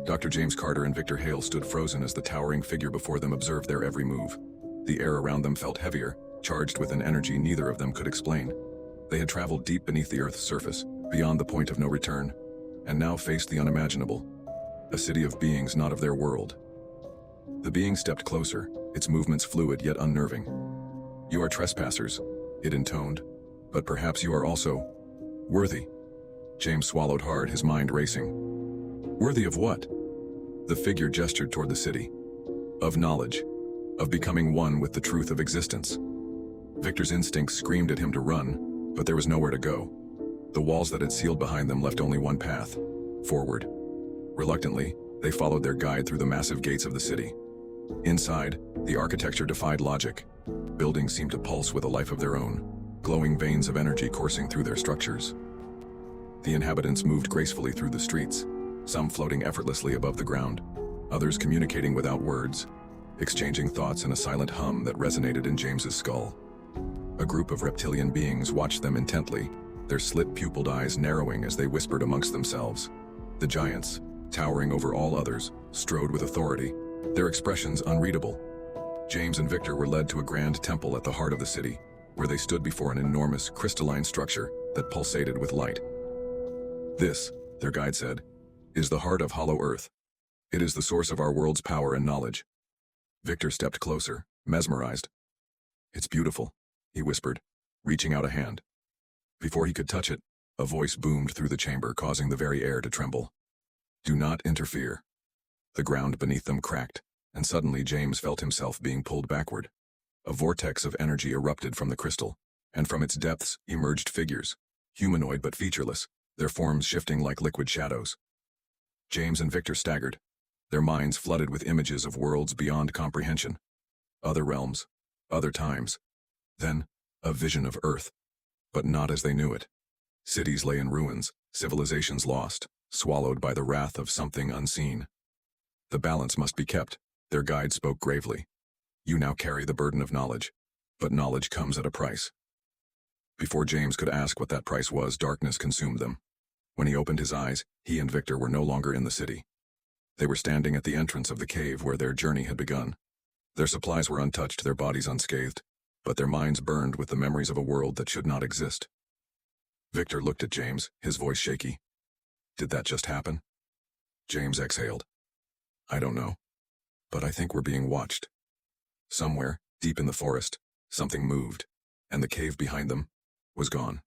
Dr. James Carter and Victor Hale stood frozen as the towering figure before them observed their every move. The air around them felt heavier, charged with an energy neither of them could explain. They had traveled deep beneath the Earth's surface, beyond the point of no return, and now faced the unimaginable. A city of beings not of their world. The being stepped closer, its movements fluid yet unnerving. "You are trespassers," it intoned, "but perhaps you are also worthy." James swallowed hard, his mind racing. Worthy of what? The figure gestured toward the city. Of knowledge. Of becoming one with the truth of existence. Victor's instincts screamed at him to run, but there was nowhere to go. The walls that had sealed behind them left only one path: forward. Reluctantly, they followed their guide through the massive gates of the city. Inside, the architecture defied logic. Buildings seemed to pulse with a life of their own, glowing veins of energy coursing through their structures. The inhabitants moved gracefully through the streets, some floating effortlessly above the ground, others communicating without words, exchanging thoughts in a silent hum that resonated in James's skull. A group of reptilian beings watched them intently, their slit-pupiled eyes narrowing as they whispered amongst themselves. The giants, towering over all others, strode with authority, their expressions unreadable. James and Victor were led to a grand temple at the heart of the city, where they stood before an enormous, crystalline structure that pulsated with light. "This," their guide said, "is the heart of Hollow Earth. It is the source of our world's power and knowledge." Victor stepped closer, mesmerized. "It's beautiful," he whispered, reaching out a hand. Before he could touch it, a voice boomed through the chamber, causing the very air to tremble. "Do not interfere." The ground beneath them cracked, and suddenly James felt himself being pulled backward. A vortex of energy erupted from the crystal, and from its depths emerged figures, humanoid but featureless, their forms shifting like liquid shadows. James and Victor staggered, their minds flooded with images of worlds beyond comprehension. Other realms, other times. Then, a vision of Earth, but not as they knew it. Cities lay in ruins, civilizations lost, swallowed by the wrath of something unseen. "The balance must be kept," their guide spoke gravely. "You now carry the burden of knowledge, but knowledge comes at a price." Before James could ask what that price was, darkness consumed them. When he opened his eyes, he and Victor were no longer in the city. They were standing at the entrance of the cave where their journey had begun. Their supplies were untouched, their bodies unscathed, but their minds burned with the memories of a world that should not exist. Victor looked at James, his voice shaky. "Did that just happen?" James exhaled. "I don't know, but I think we're being watched." Somewhere, deep in the forest, something moved, and the cave behind them was gone.